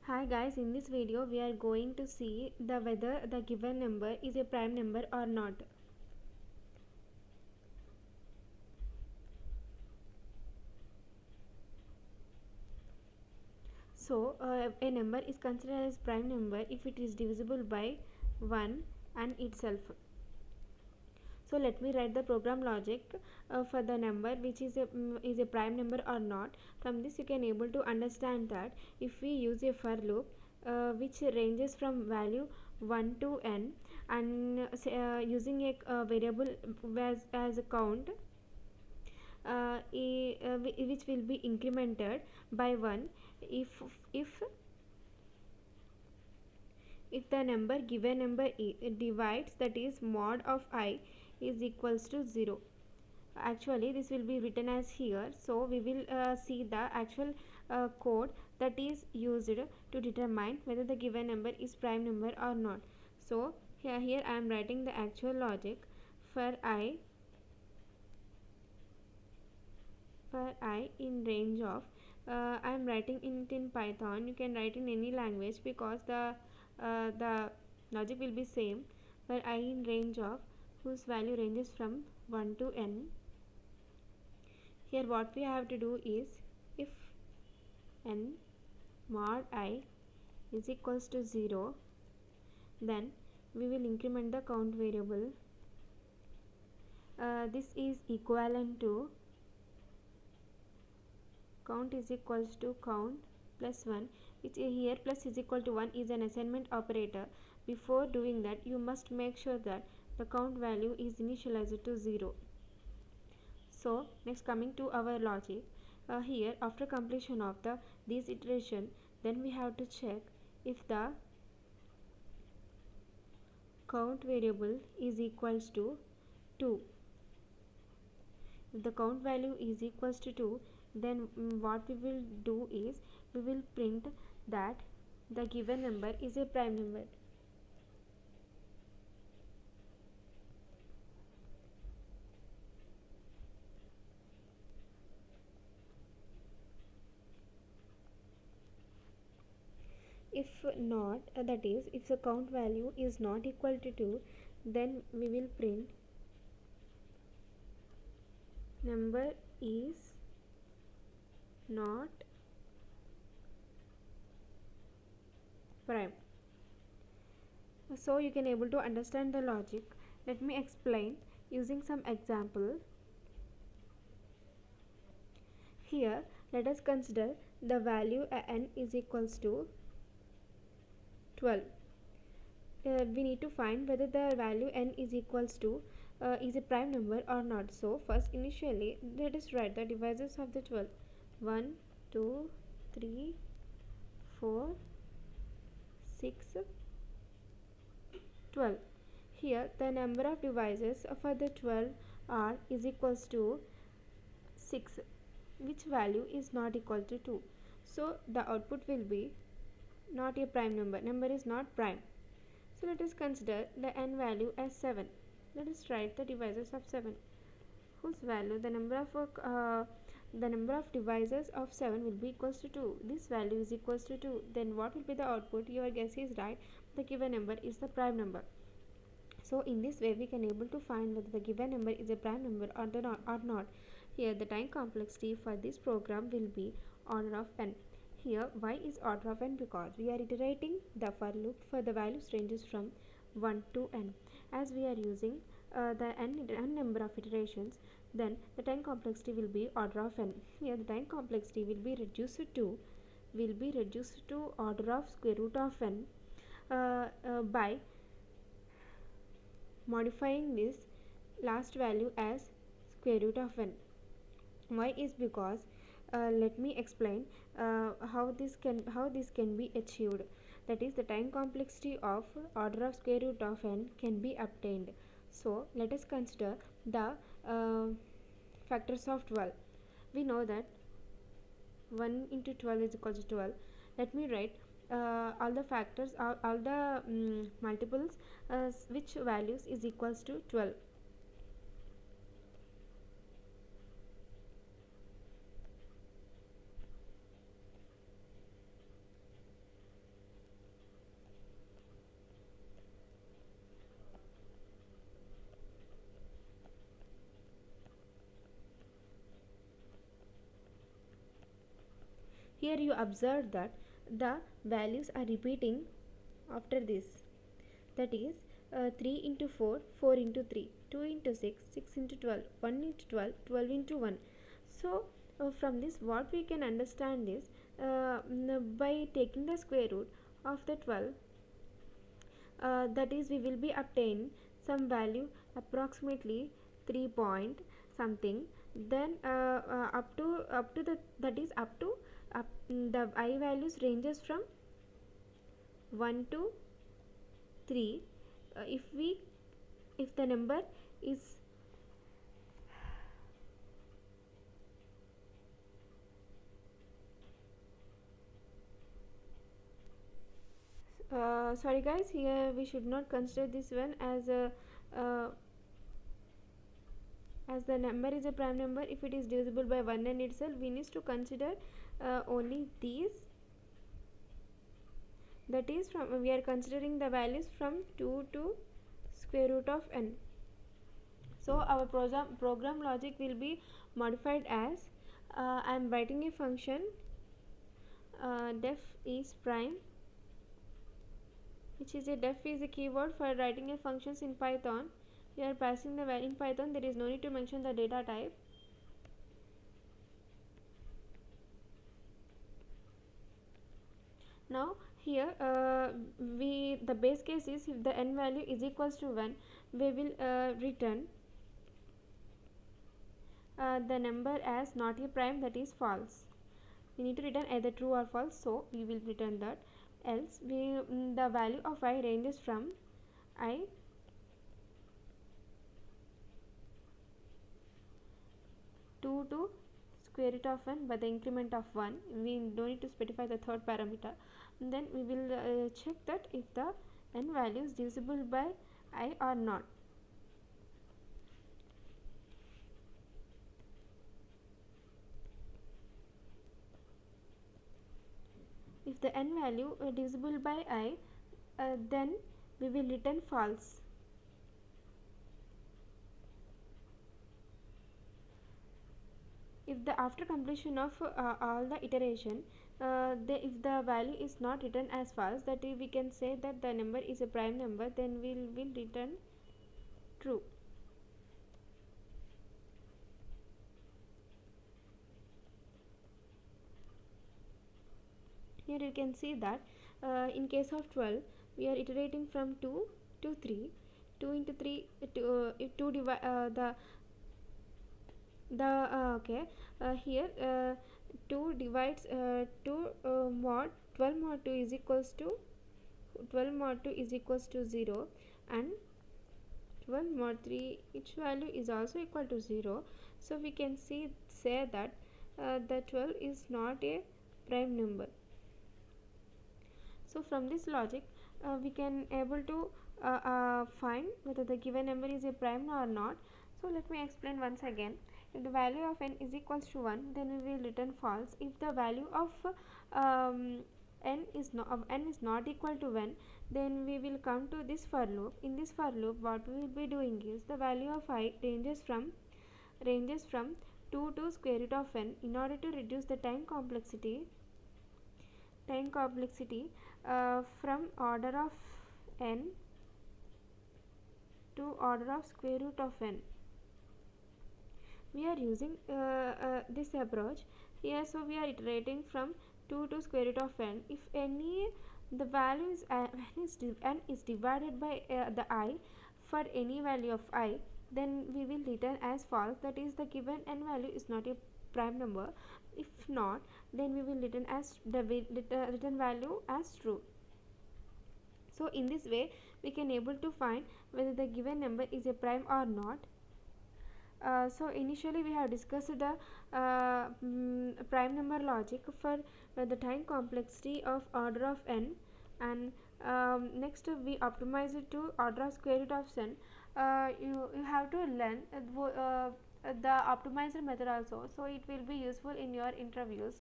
Hi guys, in this video we are going to see the whether the given number is a prime number or not. So a number is considered as prime number if it is divisible by 1 and itself. So let me write the program logic for the number which is a prime number or not. From this you can able to understand that if we use a for loop which ranges from value 1 to n and using a variable as a count which will be incremented by 1 if if if the number given number divides, that is mod of I is equals to 0. Actually this will be written as here, so we will see the actual code that is used to determine whether the given number is prime number or not. So here I am writing the actual logic for I in range of I am writing it in Python. You can write in any language because the logic will be same. For I in range of whose value ranges from 1 to n. Here what we have to do is, if n mod I is equals to 0, then we will increment the count variable. This is equivalent to count is equals to count plus 1, which here plus is equal to 1 is an assignment operator. Before doing that, you must make sure that the count value is initialized to 0. So next, coming to our logic, here after completion of this iteration, then we have to check if the count variable is equals to 2. If the count value is equals to 2, then what we will do is we will print that the given number is a prime number. If not, that is if the count value is not equal to 2, then we will print number is not prime. So you can able to understand the logic. Let me explain using some example. Here let us consider the value n is equals to 12. We need to find whether the value n is equals to is a prime number or not. So first, initially let us write the divisors of the 12. 1 2 3 4 6 12. Here the number of divisors for the 12 are is equals to 6, which value is not equal to 2. So the output will be not a prime number is not prime. So let us consider the n value as 7. Let us write the divisors of 7, whose value the number of divisors of 7 will be equals to 2. This value is equals to 2. Then what will be the output? Your guess is right. The given number is the prime number. So in this way we can able to find whether the given number is a prime number or not. Here the time complexity for this program will be order of n. Here y is order of n because we are iterating the for loop for the values ranges from 1 to n. As we are using the n number of iterations, then the time complexity will be order of n. Here the time complexity will be reduced to order of square root of n by modifying this last value as square root of n. Why is because let me explain how this can be achieved. That is, the time complexity of order of square root of n can be obtained. So let us consider the factors of 12. We know that 1 into 12 is equal to 12. Let me write all the factors, all the multiples which values is equals to 12. Here you observe that the values are repeating after this, that is 3 into 4, 4 into 3, 2 into 6, 6 into 12, 1 into 12, 12 into 1. So from this what we can understand is, by taking the square root of the 12, that is we will be obtain some value approximately 3 point something, then up to the, that is up to the I values ranges from 1 to 3. If the number is sorry guys, here we should not consider this one uh, as the number is a prime number. If it is divisible by 1 and itself, we need to consider only these, that is from we are considering the values from 2 to square root of n. So our program logic will be modified as, I am writing a function def is prime, which is a def is a keyword for writing a functions in Python. We are passing the value in Python, there is no need to mention the data type. Now here the base case is, if the n value is equals to 1, we will return the number as not a prime, that is false. We need to return either true or false, so we will return that. Else the value of I ranges from I to square root of n by the increment of 1. We don't need to specify the third parameter. And then we will check that if the n value is divisible by I or not. If the n value divisible by I, then we will return false. If the after completion of all the iteration, if the value is not written as false, that we can say that the number is a prime number, then we will return true. Here you can see that in case of 12, we are iterating from 2 to 3. 2 into 3, if 2 divide okay, here 2 divides 2 mod 12 mod 2 is equals to 12 mod 2 is equals to 0, and 12 mod 3, each value is also equal to 0. So we can say that the 12 is not a prime number. So from this logic, we can able to find whether the given number is a prime or not. So let me explain once again. If the value of n is equals to 1, then we will return false. If the value of n is not equal to 1, then we will come to this for loop. In this for loop, what we will be doing is, the value of I ranges from 2 to square root of n. In order to reduce the time complexity from order of n to order of square root of n, we are using this approach here. So we are iterating from 2 to square root of n. If the value is n is divided by the I for any value of I, then we will return as false, that is the given n value is not a prime number. If not, then we will return as the return value as true. So in this way we can able to find whether the given number is a prime or not. So initially we have discussed the prime number logic for the time complexity of order of n, and next we optimize it to order of square root of n. You have to learn the optimizer method also, so it will be useful in your interviews.